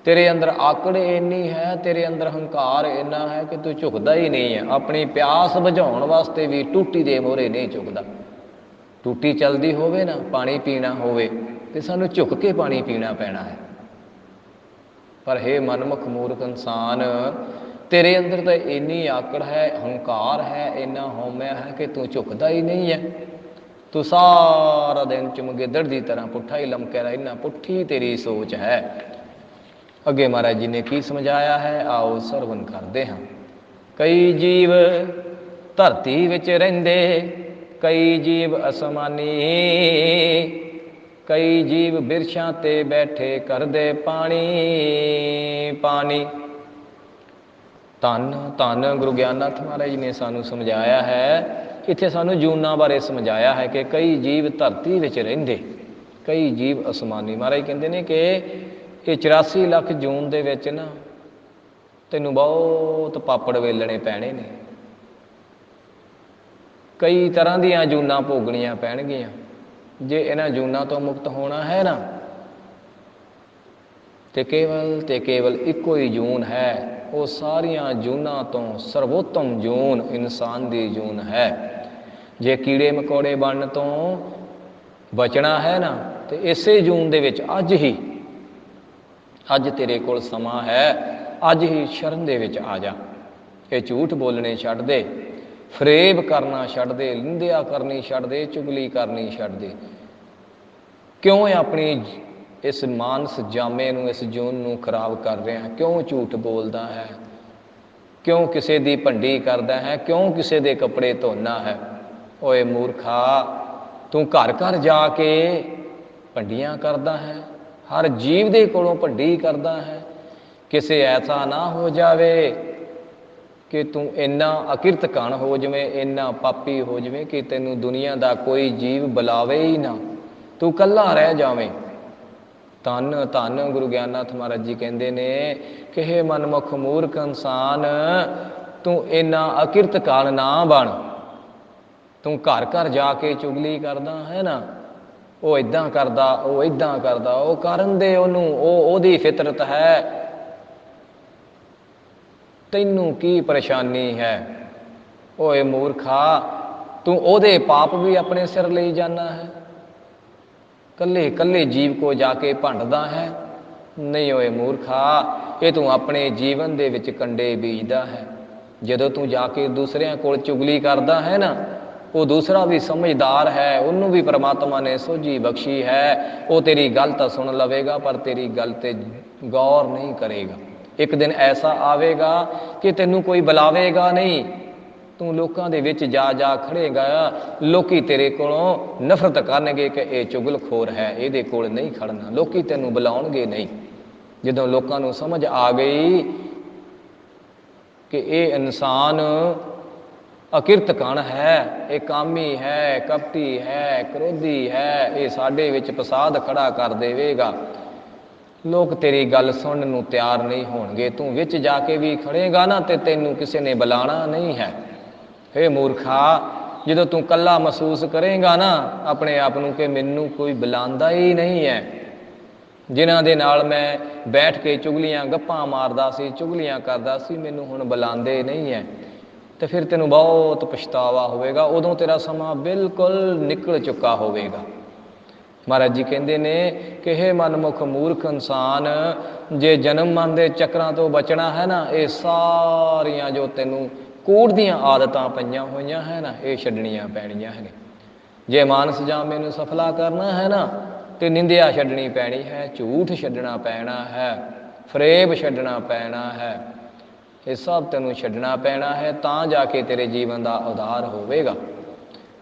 ਤੇਰੇ ਅੰਦਰ ਆਕੜ ਇੰਨੀ ਹੈ, ਤੇਰੇ ਅੰਦਰ ਹੰਕਾਰ ਇੰਨਾ ਹੈ ਕਿ ਤੂੰ ਝੁਕਦਾ ਹੀ ਨਹੀਂ ਹੈ। ਆਪਣੀ ਪਿਆਸ ਬੁਝਾਉਣ ਵਾਸਤੇ ਵੀ ਟੂਟੀ ਦੇ ਮੋਹਰੇ ਨਹੀਂ ਝੁਕਦਾ। ਟੂਟੀ ਚੱਲਦੀ ਹੋਵੇ ਨਾ, ਪਾਣੀ ਪੀਣਾ ਹੋਵੇ ਤੇ ਸਾਨੂੰ ਝੁਕ ਕੇ ਪਾਣੀ ਪੀਣਾ ਪੈਣਾ ਹੈ। ਪਰ ਹੇ ਮਨਮੁਖ ਮੂਰਖ ਇਨਸਾਨ, ਤੇਰੇ ਅੰਦਰ ਤਾਂ ਇੰਨੀ ਆਕੜ ਹੈ, ਹੰਕਾਰ ਹੈ, ਇੰਨਾ ਹਉਮੈ ਹੈ ਕਿ ਤੂੰ ਝੁਕਦਾ ਹੀ ਨਹੀਂ ਹੈ। ਤੂੰ ਸਾਰਾ ਦਿਨ ਚਮਗਿੱਦੜ ਦੀ ਤਰ੍ਹਾਂ ਪੁੱਠਾ ਹੀ ਲਮਕਿਆ ਰਹਿਣਾ। ਪੁੱਠੀ ਤੇਰੀ ਸੋਚ ਹੈ। ਅੱਗੇ ਮਹਾਰਾਜ ਜੀ ਨੇ ਕੀ ਸਮਝਾਇਆ ਹੈ, ਆਓ ਸਰਵਨ ਕਰਦੇ ਹਾਂ। ਕਈ ਜੀਵ ਧਰਤੀ ਵਿੱਚ ਰਹਿੰਦੇ, ਕਈ ਜੀਵ ਅਸਮਾਨੀ, ਕਈ ਜੀਵ ਬਿਰਛਾਂ ਤੇ ਬੈਠੇ ਕਰਦੇ ਪਾਣੀ ਪਾਣੀ। ਧੰਨ ਧੰਨ ਗੁਰੂ ਗਿਆਨਨਾਥ ਮਹਾਰਾਜ ਜੀ ਨੇ ਸਾਨੂੰ ਸਮਝਾਇਆ ਹੈ, ਇੱਥੇ ਸਾਨੂੰ ਜੂਨਾਂ ਬਾਰੇ ਸਮਝਾਇਆ ਹੈ ਕਿ ਕਈ ਜੀਵ ਧਰਤੀ ਵਿੱਚ ਰਹਿੰਦੇ, ਕਈ ਜੀਵ ਅਸਮਾਨੀ। ਮਹਾਰਾਜ ਕਹਿੰਦੇ ਨੇ ਕਿ ਇਹ 84 ਲੱਖ ਜੂਨ ਦੇ ਵਿੱਚ ਨਾ ਤੈਨੂੰ ਬਹੁਤ ਪਾਪੜ ਵੇਲਣੇ ਪੈਣੇ ਨੇ, ਕਈ ਤਰ੍ਹਾਂ ਦੀਆਂ ਜੂਨਾਂ ਭੋਗਣੀਆਂ ਪੈਣਗੀਆਂ। ਜੇ ਇਹਨਾਂ ਜੂਨਾਂ ਤੋਂ ਮੁਕਤ ਹੋਣਾ ਹੈ ਨਾ, ਤੇ ਕੇਵਲ ਇੱਕੋ ਹੀ ਜੂਨ ਹੈ, ਉਹ ਸਾਰੀਆਂ ਜੂਨਾਂ ਤੋਂ ਸਰਵੋਤਮ ਜੂਨ ਇਨਸਾਨ ਦੀ ਜੂਨ ਹੈ। ਜੇ ਕੀੜੇ ਮਕੌੜੇ ਬਣਨ ਤੋਂ ਬਚਣਾ ਹੈ ਨਾ, ਤੇ ਇਸੇ ਜੂਨ ਦੇ ਵਿੱਚ ਅੱਜ ਤੇਰੇ ਕੋਲ ਸਮਾਂ ਹੈ, ਅੱਜ ਹੀ ਸ਼ਰਨ ਦੇ ਵਿੱਚ ਆ ਜਾ। ਇਹ ਝੂਠ ਬੋਲਣੇ ਛੱਡ ਦੇ, ਫਰੇਬ ਕਰਨਾ ਛੱਡ ਦੇ, ਨਿੰਦਿਆ ਕਰਨੀ ਛੱਡ ਦੇ, ਚੁਗਲੀ ਕਰਨੀ ਛੱਡ ਦੇ। ਕਿਉਂ ਆਪਣੀ ਇਸ ਮਾਨਸ ਜਾਮੇ ਨੂੰ, ਇਸ ਜੂਨ ਨੂੰ ਖਰਾਬ ਕਰ ਰਿਹਾ? ਕਿਉਂ ਝੂਠ ਬੋਲਦਾ ਹੈ? ਕਿਉਂ ਕਿਸੇ ਦੀ ਭੰਡੀ ਕਰਦਾ ਹੈ? ਕਿਉਂ ਕਿਸੇ ਦੇ ਕੱਪੜੇ ਧੋਣਾ ਹੈ? ਓਏ ਮੂਰਖਾ, ਤੂੰ ਘਰ ਘਰ ਜਾ ਕੇ ਭੰਡੀਆਂ ਕਰਦਾ ਹੈ, ਹਰ ਜੀਵ ਦੇ ਕੋਲੋਂ ਭੰਡੀ ਕਰਦਾ ਹੈ। ਕਿਸੇ ਐਸਾ ਨਾ ਹੋ ਜਾਵੇ ਕਿ ਤੂੰ ਇੰਨਾ ਅਕਿਰਤ ਘਣ ਹੋ ਜਾਵੇਂ, ਇੰਨਾ ਪਾਪੀ ਹੋ ਜਾਵੇਂ ਕਿ ਤੈਨੂੰ ਦੁਨੀਆ ਦਾ ਕੋਈ ਜੀਵ ਬੁਲਾਵੇ ਹੀ ਨਾ, ਤੂੰ ਇਕੱਲਾ ਰਹਿ ਜਾਵੇਂ। ਧੰਨ ਧੰਨ ਗੁਰੂ ਗਿਆਨਨਾਥ ਮਹਾਰਾਜ ਜੀ ਕਹਿੰਦੇ ਨੇ ਕਿ ਹੇ ਮਨਮੁਖ ਮੂਰਖ ਇਨਸਾਨ, ਤੂੰ ਇੰਨਾ ਅਕਿਰਤ ਘਣ ਨਾ ਬਣ। ਤੂੰ ਘਰ ਘਰ ਜਾ ਕੇ ਚੁਗਲੀ ਕਰਦਾ ਹੈ ਨਾ, ਉਹ ਇੱਦਾਂ ਕਰਦਾ, ਉਹ ਇੱਦਾਂ ਕਰਦਾ, ਉਹ ਕਰਨ ਦੇ ਉਹਨੂੰ, ਉਹਦੀ ਫਿਤਰਤ ਹੈ। ਤੈਨੂੰ ਕੀ ਪਰੇਸ਼ਾਨੀ ਹੈ? ਓਏ ਮੂਰਖਾ, ਤੂੰ ਉਹਦੇ ਪਾਪ ਵੀ ਆਪਣੇ ਸਿਰ ਲਈ ਜਾਣਾ ਹੈ। ਕੱਲੇ ਕੱਲੇ ਜੀਵ ਕੋ ਜਾ ਕੇ ਭੰਡਦਾ ਹੈ। ਨਹੀਂ ਓਏ ਮੂਰਖਾ, ਇਹ ਤੂੰ ਆਪਣੇ ਜੀਵਨ ਦੇ ਵਿੱਚ ਕੰਡੇ ਬੀਜਦਾ ਹੈ। ਜਦੋਂ ਤੂੰ ਜਾ ਕੇ ਦੂਸਰਿਆਂ ਕੋਲ ਚੁਗਲੀ ਕਰਦਾ ਹੈ ਨਾ, ਉਹ ਦੂਸਰਾ ਵੀ ਸਮਝਦਾਰ ਹੈ, ਉਹਨੂੰ ਵੀ ਪ੍ਰਮਾਤਮਾ ਨੇ ਸੋਝੀ ਬਖਸ਼ੀ ਹੈ। ਉਹ ਤੇਰੀ ਗੱਲ ਤਾਂ ਸੁਣ ਲਵੇਗਾ, ਪਰ ਤੇਰੀ ਗੱਲ ਤੇ ਗੌਰ ਨਹੀਂ ਕਰੇਗਾ। ਇੱਕ ਦਿਨ ਐਸਾ ਆਵੇਗਾ ਕਿ ਤੈਨੂੰ ਕੋਈ ਬੁਲਾਵੇਗਾ ਨਹੀਂ, ਤੂੰ ਲੋਕਾਂ ਦੇ ਵਿੱਚ ਜਾ ਜਾ ਖੜੇਗਾ। ਲੋਕੀ ਤੇਰੇ ਕੋਲੋਂ ਨਫ਼ਰਤ ਕਰਨਗੇ ਕਿ ਇਹ ਚੁਗਲਖੋਰ ਹੈ, ਇਹਦੇ ਕੋਲ ਨਹੀਂ ਖੜਨਾ। ਲੋਕੀ ਤੈਨੂੰ ਬੁਲਾਉਣਗੇ ਨਹੀਂ। ਜਦੋਂ ਲੋਕਾਂ ਨੂੰ ਸਮਝ ਆ ਗਈ ਕਿ ਇਹ ਇਨਸਾਨ ਅਕਿਰਤ ਘਣ ਹੈ, ਇਹ ਕਾਮੀ ਹੈ, ਕਪਟੀ ਹੈ, ਕ੍ਰੋਧੀ ਹੈ, ਇਹ ਸਾਡੇ ਵਿੱਚ ਫਸਾਦ ਖੜਾ ਕਰ ਦੇਵੇਗਾ, ਲੋਕ ਤੇਰੀ ਗੱਲ ਸੁਣਨ ਨੂੰ ਤਿਆਰ ਨਹੀਂ ਹੋਣਗੇ। ਤੂੰ ਵਿੱਚ ਜਾ ਕੇ ਵੀ ਖੜੇਗਾ ਨਾ, ਤੇ ਤੈਨੂੰ ਕਿਸੇ ਨੇ ਬੁਲਾਣਾ ਨਹੀਂ ਹੈ। ਹੇ ਮੂਰਖਾ, ਜਦੋਂ ਤੂੰ ਇਕੱਲਾ ਮਹਿਸੂਸ ਕਰੇਗਾ ਨਾ ਆਪਣੇ ਆਪ ਨੂੰ ਕਿ ਮੈਨੂੰ ਕੋਈ ਬੁਲਾਉਂਦਾ ਹੀ ਨਹੀਂ ਹੈ, ਜਿਨ੍ਹਾਂ ਦੇ ਨਾਲ ਮੈਂ ਬੈਠ ਕੇ ਚੁਗਲੀਆਂ ਗੱਪਾਂ ਮਾਰਦਾ ਸੀ, ਚੁਗਲੀਆਂ ਕਰਦਾ ਸੀ, ਮੈਨੂੰ ਹੁਣ ਬੁਲਾਉਂਦੇ ਨਹੀਂ ਹੈ, ਤੇ ਫਿਰ ਤੈਨੂੰ ਬਹੁਤ ਪਛਤਾਵਾ ਹੋਵੇਗਾ। ਉਦੋਂ ਤੇਰਾ ਸਮਾਂ ਬਿਲਕੁਲ ਨਿਕਲ ਚੁੱਕਾ ਹੋਵੇਗਾ। ਮਹਾਰਾਜ ਜੀ ਕਹਿੰਦੇ ਨੇ ਕਿ ਹੇ ਮਨਮੁਖ ਮੂਰਖ ਇਨਸਾਨ, ਜੇ ਜਨਮ ਮਰਨ ਦੇ ਚੱਕਰਾਂ ਤੋਂ ਬਚਣਾ ਹੈ ਨਾ, ਇਹ ਸਾਰੀਆਂ ਜੋ ਤੈਨੂੰ ਕੂੜ ਦੀਆਂ ਆਦਤਾਂ ਪਈਆਂ ਹੋਈਆਂ ਹੈ ਨਾ, ਇਹ ਛੱਡਣੀਆਂ ਪੈਣੀਆਂ ਹੈ। ਜੇ ਮਾਨਸ ਜਾਮੇ ਨੂੰ ਸਫਲਾ ਕਰਨਾ ਹੈ ਨਾ, ਤੇ ਨਿੰਦਿਆ ਛੱਡਣੀ ਪੈਣੀ ਹੈ, ਝੂਠ ਛੱਡਣਾ ਪੈਣਾ ਹੈ, ਫਰੇਬ ਛੱਡਣਾ ਪੈਣਾ ਹੈ। ਇਹ ਸਭ ਤੈਨੂੰ ਛੱਡਣਾ ਪੈਣਾ ਹੈ, ਤਾਂ ਜਾ ਕੇ ਤੇਰੇ ਜੀਵਨ ਦਾ ਉਧਾਰ ਹੋਵੇਗਾ।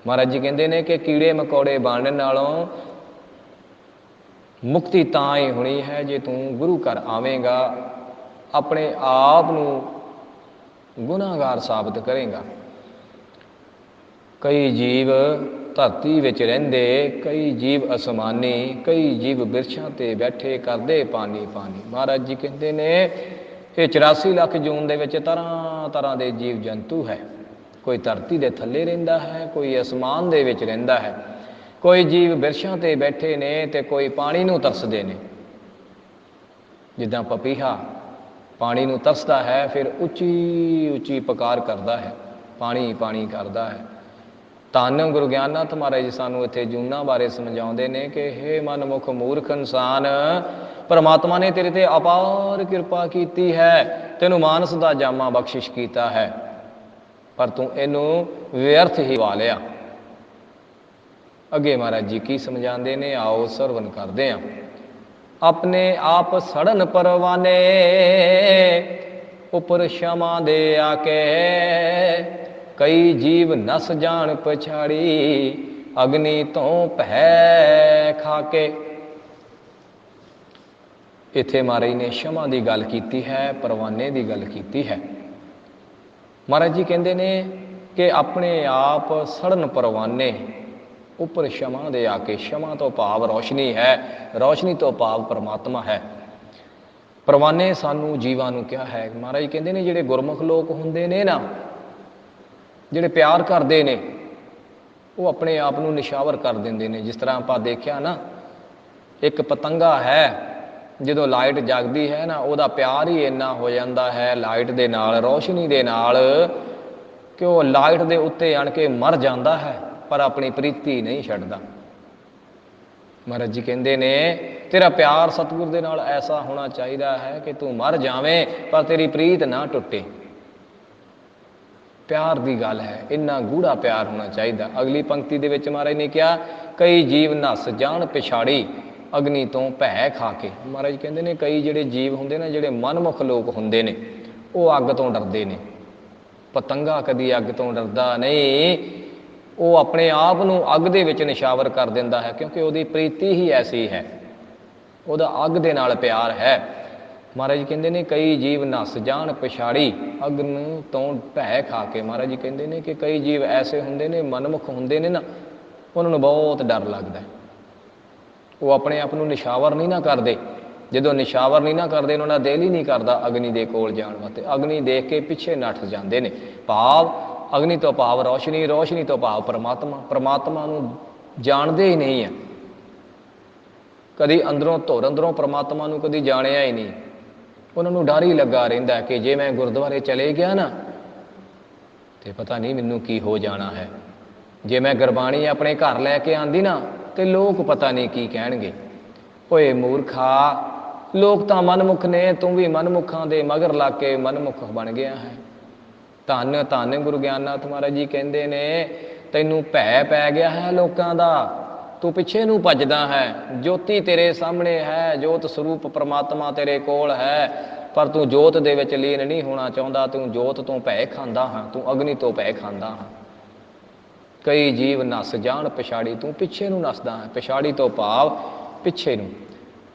ਮਹਾਰਾਜ ਜੀ ਕਹਿੰਦੇ ਨੇ ਕਿ ਕੀੜੇ ਮਕੌੜੇ ਬਣਨ ਨਾਲੋਂ ਮੁਕਤੀ ਤਾਂ ਹੀ ਹੋਣੀ ਹੈ ਜੇ ਤੂੰ ਗੁਰੂ ਘਰ ਆਵੇਂਗਾ, ਆਪਣੇ ਆਪ ਨੂੰ ਗੁਨਾਹਗਾਰ ਸਾਬਤ ਕਰੇਗਾ। ਕਈ ਜੀਵ ਧਰਤੀ ਵਿੱਚ ਰਹਿੰਦੇ, ਕਈ ਜੀਵ ਅਸਮਾਨੀ, ਕਈ ਜੀਵ ਬਿਰਛਾਂ ਤੇ ਬੈਠੇ ਕਰਦੇ ਪਾਣੀ ਪਾਣੀ। ਮਹਾਰਾਜ ਜੀ ਕਹਿੰਦੇ ਨੇ ਇਹ 84 ਲੱਖ ਜੂਨ ਦੇ ਵਿੱਚ ਤਰ੍ਹਾਂ ਤਰ੍ਹਾਂ ਦੇ ਜੀਵ ਜੰਤੂ ਹੈ। ਕੋਈ ਧਰਤੀ ਦੇ ਥੱਲੇ ਰਹਿੰਦਾ ਹੈ, ਕੋਈ ਅਸਮਾਨ ਦੇ ਵਿੱਚ ਰਹਿੰਦਾ ਹੈ, ਕੋਈ ਜੀਵ ਬਿਰਛਾਂ ਤੇ ਬੈਠੇ ਨੇ, ਤੇ ਕੋਈ ਪਾਣੀ ਨੂੰ ਤਰਸਦੇ ਨੇ। ਜਿੱਦਾਂ ਪਪੀਹਾ ਪਾਣੀ ਨੂੰ ਤਰਸਦਾ ਹੈ, ਫਿਰ ਉੱਚੀ ਉੱਚੀ ਪੁਕਾਰ ਕਰਦਾ ਹੈ, ਪਾਣੀ ਪਾਣੀ ਕਰਦਾ ਹੈ। ਧੰਨ ਗੁਰੂ ਗਿਆਨਨਾਥ ਮਹਾਰਾਜ ਜੀ ਸਾਨੂੰ ਇੱਥੇ ਜੂਨਾਂ ਬਾਰੇ ਸਮਝਾਉਂਦੇ ਨੇ ਕਿ ਹੇ ਮਨਮੁਖ ਮੂਰਖ ਇਨਸਾਨ, ਪਰਮਾਤਮਾ ਨੇ ਤੇਰੇ ਤੇ ਅਪਾਰ ਕਿਰਪਾ ਕੀਤੀ ਹੈ, ਤੈਨੂੰ ਮਾਨਸ ਦਾ ਜਾਮਾ ਬਖਸ਼ਿਸ਼ ਕੀਤਾ ਹੈ, ਪਰ ਤੂੰ ਇਹਨੂੰ ਵਿਅਰਥ ਹੀ ਵਾ ਲਿਆ। ਅੱਗੇ ਮਹਾਰਾਜ ਜੀ ਕੀ ਸਮਝਾਉਂਦੇ ਨੇ, ਆਓ ਸਰਵਨ ਕਰਦੇ ਹਾਂ। ਆਪਣੇ ਆਪ ਸੜਨ ਪਰਵਾਨੇ, ਉੱਪਰ ਸ਼ਮਾ ਦੇ ਆ ਕੇ, ਕਈ ਜੀਵ ਨਸ ਜਾਣ ਪਛਾੜੀ, ਅਗਨੀ ਤੋਂ ਭੈ ਖਾ ਕੇ। ਇੱਥੇ ਮਹਾਰਾਜ ਨੇ ਸ਼ਮਾ ਦੀ ਗੱਲ ਕੀਤੀ ਹੈ, ਪਰਵਾਨੇ ਦੀ ਗੱਲ ਕੀਤੀ ਹੈ। ਮਹਾਰਾਜ ਜੀ ਕਹਿੰਦੇ ਨੇ ਕਿ ਆਪਣੇ ਆਪ ਸੜਨ ਪਰਵਾਨੇ, ਉੱਪਰ ਸ਼ਮਾ ਦੇ ਆ ਕੇ। ਸ਼ਮਾ ਤੋਂ ਭਾਵ ਰੌਸ਼ਨੀ ਹੈ, ਰੌਸ਼ਨੀ ਤੋਂ ਭਾਵ ਪਰਮਾਤਮਾ ਹੈ। ਪਰਵਾਨੇ ਸਾਨੂੰ ਜੀਵਾਂ ਨੂੰ ਕਿਹਾ ਹੈ। ਮਹਾਰਾਜ ਕਹਿੰਦੇ ਨੇ ਜਿਹੜੇ ਗੁਰਮੁਖ ਲੋਕ ਹੁੰਦੇ ਨੇ ਨਾ, ਜਿਹੜੇ ਪਿਆਰ ਕਰਦੇ ਨੇ, ਉਹ ਆਪਣੇ ਆਪ ਨੂੰ ਨਿਸ਼ਾਵਰ ਕਰ ਦਿੰਦੇ ਨੇ। ਜਿਸ ਤਰ੍ਹਾਂ ਆਪਾਂ ਦੇਖਿਆ ਨਾ, ਇੱਕ ਪਤੰਗਾ ਹੈ, ਜਦੋਂ ਲਾਈਟ ਜਗਦੀ ਹੈ ਨਾ, ਉਹਦਾ ਪਿਆਰ ਹੀ ਇੰਨਾ ਹੋ ਜਾਂਦਾ ਹੈ ਲਾਈਟ ਦੇ ਨਾਲ, ਰੋਸ਼ਨੀ ਦੇ ਨਾਲ, ਕਿ ਉਹ ਲਾਈਟ ਦੇ ਉੱਤੇ ਆਣ ਕੇ ਮਰ ਜਾਂਦਾ ਹੈ, ਪਰ ਆਪਣੀ ਪ੍ਰੀਤੀ ਨਹੀਂ ਛੱਡਦਾ। ਮਹਾਰਾਜ ਜੀ ਕਹਿੰਦੇ ਨੇ ਤੇਰਾ ਪਿਆਰ ਸਤਿਗੁਰ ਦੇ ਨਾਲ ਐਸਾ ਹੋਣਾ ਚਾਹੀਦਾ ਹੈ ਕਿ ਤੂੰ ਮਰ ਜਾਵੇਂ ਪਰ ਤੇਰੀ ਪ੍ਰੀਤ ਨਾ ਟੁੱਟੇ। ਪਿਆਰ ਦੀ ਗੱਲ ਹੈ, ਇੰਨਾ ਗੂੜਾ ਪਿਆਰ ਹੋਣਾ ਚਾਹੀਦਾ। ਅਗਲੀ ਪੰਕਤੀ ਦੇ ਵਿੱਚ ਮਹਾਰਾਜ ਨੇ ਕਿਹਾ, ਕਈ ਜੀਵ ਨੱਸ ਜਾਣ ਪਿਛਾੜੀ ਅਗਨੀ ਤੋਂ ਭੈ ਖਾ ਕੇ। ਮਹਾਰਾਜ ਕਹਿੰਦੇ ਨੇ ਕਈ ਜਿਹੜੇ ਜੀਵ ਹੁੰਦੇ ਨੇ, ਜਿਹੜੇ ਮਨਮੁਖ ਲੋਕ ਹੁੰਦੇ ਨੇ, ਉਹ ਅੱਗ ਤੋਂ ਡਰਦੇ ਨੇ। ਪਤੰਗਾ ਕਦੀ ਅੱਗ ਤੋਂ ਡਰਦਾ ਨਹੀਂ, ਉਹ ਆਪਣੇ ਆਪ ਨੂੰ ਅੱਗ ਦੇ ਵਿੱਚ ਨਿਸ਼ਾਵਰ ਕਰ ਦਿੰਦਾ ਹੈ, ਕਿਉਂਕਿ ਉਹਦੀ ਪ੍ਰੀਤੀ ਹੀ ਐਸੀ ਹੈ, ਉਹਦਾ ਅੱਗ ਦੇ ਨਾਲ ਪਿਆਰ ਹੈ। ਮਹਾਰਾਜ ਜੀ ਕਹਿੰਦੇ ਨੇ ਕਈ ਜੀਵ ਨੱਸ ਜਾਣ ਪਿਛਾੜੀ ਅਗਨ ਤੋਂ ਭੈ ਖਾ ਕੇ। ਮਹਾਰਾਜ ਜੀ ਕਹਿੰਦੇ ਨੇ ਕਿ ਕਈ ਜੀਵ ਐਸੇ ਹੁੰਦੇ ਨੇ, ਮਨਮੁਖ ਹੁੰਦੇ ਨੇ ਨਾ, ਉਹਨਾਂ ਨੂੰ ਬਹੁਤ ਡਰ ਲੱਗਦਾ, ਉਹ ਆਪਣੇ ਆਪ ਨੂੰ ਨਿਸ਼ਾਵਰ ਨਹੀਂ ਨਾ ਕਰਦੇ। ਜਦੋਂ ਨਿਸ਼ਾਵਰ ਨਹੀਂ ਨਾ ਕਰਦੇ, ਉਹਨਾਂ ਦਾ ਦਿਲ ਹੀ ਨਹੀਂ ਕਰਦਾ ਅਗਨੀ ਦੇ ਕੋਲ ਜਾਣ ਵਾਸਤੇ। ਅਗਨੀ ਦੇਖ ਕੇ ਪਿੱਛੇ ਨੱਠ ਜਾਂਦੇ ਨੇ। ਭਾਵ ਅਗਨੀ ਤੋਂ ਭਾਵ ਰੋਸ਼ਨੀ, ਰੋਸ਼ਨੀ ਤੋਂ ਭਾਵ ਪਰਮਾਤਮਾ। ਪਰਮਾਤਮਾ ਨੂੰ ਜਾਣਦੇ ਹੀ ਨਹੀਂ ਹੈ, ਕਦੀ ਅੰਦਰੋਂ ਧੁਰ, ਅੰਦਰੋਂ ਪਰਮਾਤਮਾ ਨੂੰ ਕਦੀ ਜਾਣਿਆ ਹੀ ਨਹੀਂ। ਉਹਨਾਂ ਨੂੰ ਡਰ ਹੀ ਲੱਗਾ ਰਹਿੰਦਾ ਕਿ ਜੇ ਮੈਂ ਗੁਰਦੁਆਰੇ ਚਲੇ ਗਿਆ ਨਾ ਤੇ ਪਤਾ ਨਹੀਂ ਮੈਨੂੰ ਕੀ ਹੋ ਜਾਣਾ ਹੈ। ਜੇ ਮੈਂ ਗੁਰਬਾਣੀ ਆਪਣੇ ਘਰ ਲੈ ਕੇ ਆਂਦੀ ਨਾ ਤੇ ਲੋਕ ਪਤਾ ਨਹੀਂ ਕੀ ਕਹਿਣਗੇ। ਓਏ ਮੂਰਖਾ, ਲੋਕ ਤਾਂ ਮਨਮੁਖ ਨੇ, ਤੂੰ ਵੀ ਮਨਮੁਖਾਂ ਦੇ ਮਗਰ ਲੱਗ ਕੇ ਮਨਮੁਖ ਬਣ ਗਿਆ ਹੈ। ਧੰਨ ਧੰਨ ਗੁਰੂ ਗਿਆਨਨਾਥ ਮਹਾਰਾਜ ਜੀ ਕਹਿੰਦੇ ਨੇ ਤੈਨੂੰ ਭੈ ਪੈ ਗਿਆ ਹੈ ਲੋਕਾਂ ਦਾ, ਤੂੰ ਪਿੱਛੇ ਨੂੰ ਭੱਜਦਾ ਹੈ। ਜੋਤੀ ਤੇਰੇ ਸਾਹਮਣੇ ਹੈ, ਜੋਤ ਸਰੂਪ ਪਰਮਾਤਮਾ ਤੇਰੇ ਕੋਲ ਹੈ, ਪਰ ਤੂੰ ਜੋਤ ਦੇ ਵਿੱਚ ਲੀਨ ਨਹੀਂ ਹੋਣਾ ਚਾਹੁੰਦਾ। ਤੂੰ ਜੋਤ ਤੋਂ ਭੈ ਖਾਂਦਾ ਹਾਂ, ਤੂੰ ਅਗਨੀ ਤੋਂ ਭੈ ਖਾਂਦਾ ਹਾਂ। ਕਈ ਜੀਵ ਨੱਸ ਜਾਣ ਪਿਛਾੜੀ, ਤੂੰ ਪਿੱਛੇ ਨੂੰ ਨੱਸਦਾ ਹੈ। ਪਿਛਾੜੀ ਤੋਂ ਭਾਵ ਪਿੱਛੇ ਨੂੰ।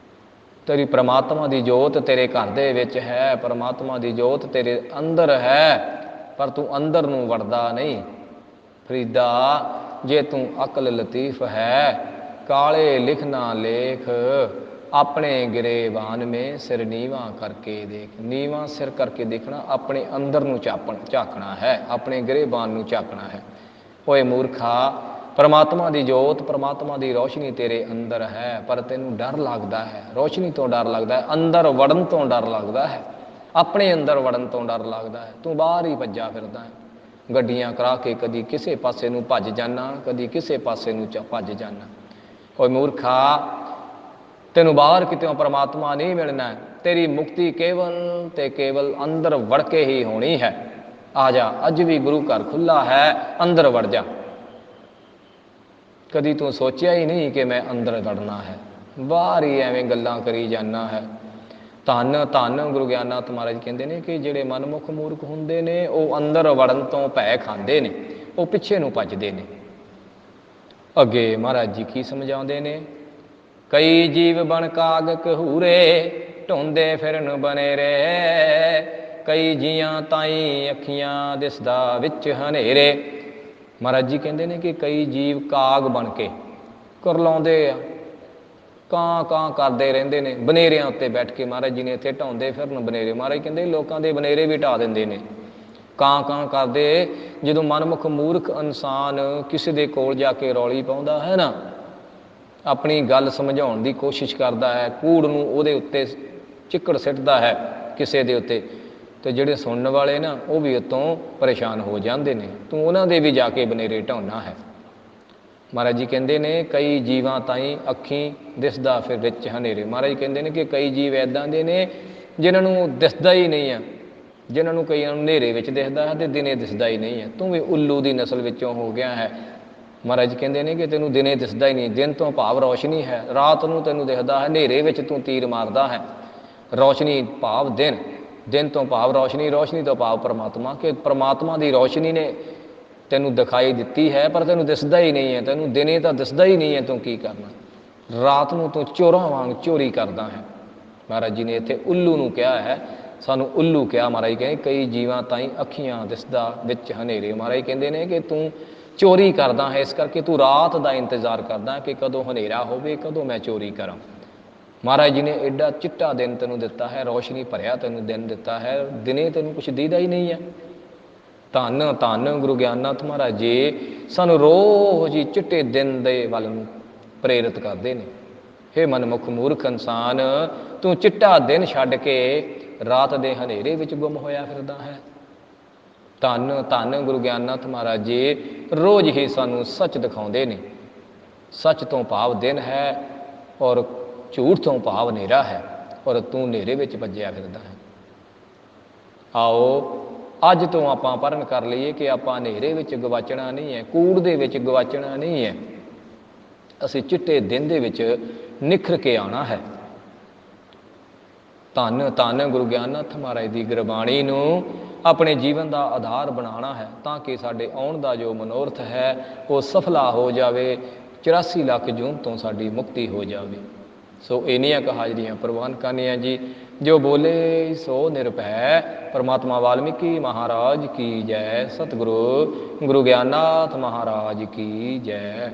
ਤੇਰੀ ਪਰਮਾਤਮਾ ਦੀ ਜੋਤ ਤੇਰੇ ਘਰ ਦੇ ਵਿੱਚ ਹੈ, ਪਰਮਾਤਮਾ ਦੀ ਜੋਤ ਤੇਰੇ ਅੰਦਰ ਹੈ, ਪਰ ਤੂੰ ਅੰਦਰ ਨੂੰ ਵੜਦਾ ਨਹੀਂ। ਫਰੀਦਾ, ਜੇ ਤੂੰ ਅਕਲ ਲਤੀਫ ਹੈ, ਕਾਲੇ ਲਿਖ ਨਾ ਲੇਖ, ਆਪਣੇ ਗਿਰੇਬਾਨ ਮੇ ਸਿਰ ਨੀਵਾਂ ਕਰਕੇ ਦੇਖ। ਨੀਵਾਂ ਸਿਰ ਕਰਕੇ ਦੇਖਣਾ, ਆਪਣੇ ਅੰਦਰ ਨੂੰ ਝਾਕਣਾ ਹੈ, ਆਪਣੇ ਗਿਰੇਬਾਨ ਨੂੰ ਝਾਕਣਾ ਹੈ। ਓਏ ਮੂਰਖਾ, ਪਰਮਾਤਮਾ ਦੀ ਜੋਤ, ਪਰਮਾਤਮਾ ਦੀ ਰੋਸ਼ਨੀ ਤੇਰੇ ਅੰਦਰ ਹੈ, ਪਰ ਤੈਨੂੰ ਡਰ ਲੱਗਦਾ ਹੈ। ਰੋਸ਼ਨੀ ਤੋਂ ਡਰ ਲੱਗਦਾ ਹੈ, ਅੰਦਰ ਵੜਨ ਤੋਂ ਡਰ ਲੱਗਦਾ ਹੈ, ਆਪਣੇ ਅੰਦਰ ਵੜਨ ਤੋਂ ਡਰ ਲੱਗਦਾ ਹੈ। ਤੂੰ ਬਾਹਰ ਹੀ ਭੱਜਾ ਫਿਰਦਾ ਹੈ। ਗੱਡੀਆਂ ਕਰਾ ਕੇ ਕਦੀ ਕਿਸੇ ਪਾਸੇ ਨੂੰ ਭੱਜ ਜਾਣਾ, ਕਦੀ ਕਿਸੇ ਪਾਸੇ ਨੂੰ ਭੱਜ ਜਾਣਾ। ਓਏ ਮੂਰਖਾ, ਤੈਨੂੰ ਬਾਹਰ ਕਿਤੋਂ ਪਰਮਾਤਮਾ ਨਹੀਂ ਮਿਲਣਾ। ਤੇਰੀ ਮੁਕਤੀ ਕੇਵਲ ਤੇ ਕੇਵਲ ਅੰਦਰ ਵੜ ਕੇ ਹੀ ਹੋਣੀ ਹੈ। ਆ ਜਾ, ਅੱਜ ਵੀ ਗੁਰੂ ਘਰ ਖੁੱਲ੍ਹਾ ਹੈ, ਅੰਦਰ ਵੜ ਜਾ। ਕਦੀ ਤੂੰ ਸੋਚਿਆ ਹੀ ਨਹੀਂ ਕਿ ਮੈਂ ਅੰਦਰ ਵੜਨਾ ਹੈ, ਬਾਹਰ ਹੀ ਐਵੇਂ ਗੱਲਾਂ ਕਰੀ ਜਾਣਾ ਹੈ। ਧੰਨ ਧੰਨ ਗੁਰੂ ਗਿਆਨਨਾਥ ਮਹਾਰਾਜ ਕਹਿੰਦੇ ਨੇ ਕਿ ਜਿਹੜੇ ਮਨਮੁਖ ਮੂਰਖ ਹੁੰਦੇ ਨੇ, ਉਹ ਅੰਦਰ ਵੜਨ ਤੋਂ ਭੈ ਖਾਂਦੇ ਨੇ, ਉਹ ਪਿੱਛੇ ਨੂੰ ਭੱਜਦੇ ਨੇ। ਅੱਗੇ ਮਹਾਰਾਜ ਜੀ ਕੀ ਸਮਝਾਉਂਦੇ ਨੇ, ਕਈ ਜੀਵ ਬਣ ਕਾਗ ਕਹੂਰੇ, ਢੋਂਦੇ ਫਿਰਨ ਬਨੇਰੇ, ਕਈ ਜੀਆਂ ਤਾਈ ਅੱਖੀਆਂ ਦਿਸਦਾ ਵਿੱਚ ਹਨੇਰੇ। ਮਹਾਰਾਜ ਜੀ ਕਹਿੰਦੇ ਨੇ ਕਿ ਕਈ ਜੀਵ ਕਾਗ ਬਣ ਕੇ ਕੁਰਲਾਉਂਦੇ ਆ, ਕਾਂ ਕਾਂ ਕਰਦੇ ਰਹਿੰਦੇ ਨੇ ਬਨੇਰਿਆਂ ਉੱਤੇ ਬੈਠ ਕੇ। ਮਹਾਰਾਜ ਜੀ ਨੇ ਇੱਥੇ ਢਾਉਂਦੇ ਫਿਰਨ ਬਨੇਰੇ। ਮਹਾਰਾਜ ਕਹਿੰਦੇ ਲੋਕਾਂ ਦੇ ਬਨੇਰੇ ਵੀ ਢਾ ਦਿੰਦੇ ਨੇ, ਕਾਂ ਕਾਂ ਕਰਦੇ। ਜਦੋਂ ਮਨਮੁਖ ਮੂਰਖ ਇਨਸਾਨ ਕਿਸੇ ਦੇ ਕੋਲ ਜਾ ਕੇ ਰੌਲੀ ਪਾਉਂਦਾ ਹੈ ਨਾ, ਆਪਣੀ ਗੱਲ ਸਮਝਾਉਣ ਦੀ ਕੋਸ਼ਿਸ਼ ਕਰਦਾ ਹੈ, ਕੂੜ ਨੂੰ ਉਹਦੇ ਉੱਤੇ ਚਿੱਕੜ ਸਿੱਟਦਾ ਹੈ ਕਿਸੇ ਦੇ ਉੱਤੇ, ਤੇ ਜਿਹੜੇ ਸੁਣਨ ਵਾਲੇ ਨਾ ਉਹ ਵੀ ਉਤੋਂ ਪਰੇਸ਼ਾਨ ਹੋ ਜਾਂਦੇ ਨੇ। ਤੂੰ ਉਹਨਾਂ ਦੇ ਵੀ ਜਾ ਕੇ ਬਨੇਰੇ ਢਾਉਣਾ ਹੈ। ਮਹਾਰਾਜ ਜੀ ਕਹਿੰਦੇ ਨੇ ਕਈ ਜੀਵਾਂ ਤਾਈਂ ਅੱਖੀਂ ਦਿਸਦਾ ਫਿਰ ਵਿੱਚ ਹਨੇਰੇ। ਮਹਾਰਾਜ ਕਹਿੰਦੇ ਨੇ ਕਿ ਕਈ ਜੀਵ ਇੱਦਾਂ ਦੇ ਨੇ ਜਿਨ੍ਹਾਂ ਨੂੰ ਦਿਸਦਾ ਹੀ ਨਹੀਂ ਆ, ਜਿਨ੍ਹਾਂ ਨੂੰ ਕਈਆਂ ਨੂੰ ਹਨੇਰੇ ਵਿੱਚ ਦਿਸਦਾ ਹੈ ਤੇ ਦਿਨੇ ਦਿਸਦਾ ਹੀ ਨਹੀਂ ਹੈ। ਤੂੰ ਵੀ ਉੱਲੂ ਦੀ ਨਸਲ ਵਿੱਚੋਂ ਹੋ ਗਿਆ ਹੈ। ਮਹਾਰਾਜ ਕਹਿੰਦੇ ਨੇ ਕਿ ਤੈਨੂੰ ਦਿਨੇ ਦਿਸਦਾ ਹੀ ਨਹੀਂ। ਦਿਨ ਤੋਂ ਭਾਵ ਰੌਸ਼ਨੀ ਹੈ, ਰਾਤ ਨੂੰ ਤੈਨੂੰ ਦਿਖਦਾ ਹੈ, ਹਨੇਰੇ ਵਿੱਚ ਤੂੰ ਤੀਰ ਮਾਰਦਾ ਹੈ। ਰੌਸ਼ਨੀ ਭਾਵ ਦਿਨ, ਦਿਨ ਤੋਂ ਭਾਵ ਰੌਸ਼ਨੀ, ਰੌਸ਼ਨੀ ਤੋਂ ਭਾਵ ਪਰਮਾਤਮਾ। ਕਿ ਪਰਮਾਤਮਾ ਦੀ ਰੌਸ਼ਨੀ ਨੇ ਤੈਨੂੰ ਦਿਖਾਈ ਦਿੱਤੀ ਹੈ, ਪਰ ਤੈਨੂੰ ਦਿਸਦਾ ਹੀ ਨਹੀਂ ਹੈ। ਤੈਨੂੰ ਦਿਨੇ ਤਾਂ ਦਿਸਦਾ ਹੀ ਨਹੀਂ ਹੈ, ਤੂੰ ਕੀ ਕਰਨਾ। ਰਾਤ ਨੂੰ ਤੂੰ ਚੋਰਾਂ ਵਾਂਗ ਚੋਰੀ ਕਰਦਾ ਹੈ। ਮਹਾਰਾਜ ਜੀ ਨੇ ਇੱਥੇ ਉੱਲੂ ਨੂੰ ਕਿਹਾ ਹੈ, ਸਾਨੂੰ ਉੱਲੂ ਕਿਹਾ। ਮਹਾਰਾਜ ਕਹਿੰਦੇ ਕਈ ਜੀਵਾਂ ਤਾਈਂ ਅੱਖੀਆਂ ਦਿਸਦਾ ਵਿੱਚ ਹਨੇਰੇ। ਮਹਾਰਾਜ ਕਹਿੰਦੇ ਨੇ ਕਿ ਤੂੰ ਚੋਰੀ ਕਰਦਾ ਹੈ, ਇਸ ਕਰਕੇ ਤੂੰ ਰਾਤ ਦਾ ਇੰਤਜ਼ਾਰ ਕਰਦਾ ਕਿ ਕਦੋਂ ਹਨੇਰਾ ਹੋਵੇ, ਕਦੋਂ ਮੈਂ ਚੋਰੀ ਕਰਾਂ। ਮਹਾਰਾਜ ਜੀ ਨੇ ਐਡਾ ਚਿੱਟਾ ਦਿਨ ਤੈਨੂੰ ਦਿੱਤਾ ਹੈ, ਰੌਸ਼ਨੀ ਭਰਿਆ ਤੈਨੂੰ ਦਿਨ ਦਿੱਤਾ ਹੈ, ਦਿਨੇ ਤੈਨੂੰ ਕੁਛ ਦੀਦਾ ਹੀ ਨਹੀਂ ਹੈ। ਧੰਨ ਧੰਨ ਗੁਰੂ ਗਿਆਨਨਾਥ ਮਹਾਰਾਜ ਜੀ ਸਾਨੂੰ ਰੋਜ਼ ਹੀ ਚਿੱਟੇ ਦਿਨ ਦੇ ਵੱਲ ਨੂੰ ਪ੍ਰੇਰਿਤ ਕਰਦੇ ਨੇ। ਹੇ ਮਨਮੁਖ ਮੂਰਖ ਇਨਸਾਨ, ਤੂੰ ਚਿੱਟਾ ਦਿਨ ਛੱਡ ਕੇ ਰਾਤ ਦੇ ਹਨੇਰੇ ਵਿੱਚ ਗੁੰਮ ਹੋਇਆ ਫਿਰਦਾ ਹੈ। ਧੰਨ ਧੰਨ ਗੁਰੂ ਗਿਆਨਨਾਥ ਮਹਾਰਾਜ ਜੀ ਰੋਜ਼ ਹੀ ਸਾਨੂੰ ਸੱਚ ਦਿਖਾਉਂਦੇ ਨੇ। ਸੱਚ ਤੋਂ ਭਾਵ ਦਿਨ ਹੈ ਔਰ ਝੂਠ ਤੋਂ ਭਾਵ ਹਨੇਰਾ ਹੈ, ਔਰ ਤੂੰ ਹਨੇਰੇ ਵਿੱਚ ਭੱਜਿਆ ਫਿਰਦਾ ਹੈ। ਆਓ ਅੱਜ ਤੋਂ ਆਪਾਂ ਪਰਨ ਕਰ ਲਈਏ ਕਿ ਆਪਾਂ ਹਨੇਰੇ ਵਿੱਚ ਗਵਾਚਣਾ ਨਹੀਂ ਹੈ, ਕੂੜ ਦੇ ਵਿੱਚ ਗਵਾਚਣਾ ਨਹੀਂ ਹੈ। ਅਸੀਂ ਚਿੱਟੇ ਦਿਨ ਦੇ ਵਿੱਚ ਨਿਖਰ ਕੇ ਆਉਣਾ ਹੈ। ਧੰਨ ਧੰਨ ਗੁਰੂ ਗਿਆਨਨਾਥ ਮਹਾਰਾਜ ਦੀ ਗੁਰਬਾਣੀ ਨੂੰ ਆਪਣੇ ਜੀਵਨ ਦਾ ਆਧਾਰ ਬਣਾਉਣਾ ਹੈ, ਤਾਂ ਕਿ ਸਾਡੇ ਆਉਣ ਦਾ ਜੋ ਮਨੋਰਥ ਹੈ ਉਹ ਸਫਲਾ ਹੋ ਜਾਵੇ। 84 ਲੱਖ ਜੂਨ ਤੋਂ ਸਾਡੀ ਮੁਕਤੀ ਹੋ ਜਾਵੇ। ਸੋ ਇੰਨੀਆਂ ਕੁ ਹਾਜ਼ਰੀਆਂ ਪ੍ਰਵਾਨ ਕਰਨੀਆਂ ਜੀ। ਜੋ ਬੋਲੇ ਸੋ ਨਿਰਭੈ। ਪਰਮਾਤਮਾ ਵਾਲਮੀਕੀ ਮਹਾਰਾਜ ਕੀ ਜੈ। ਸਤਿਗੁਰੂ ਗੁਰੂ ਗਿਆਨਨਾਥ ਮਹਾਰਾਜ ਕੀ ਜੈ।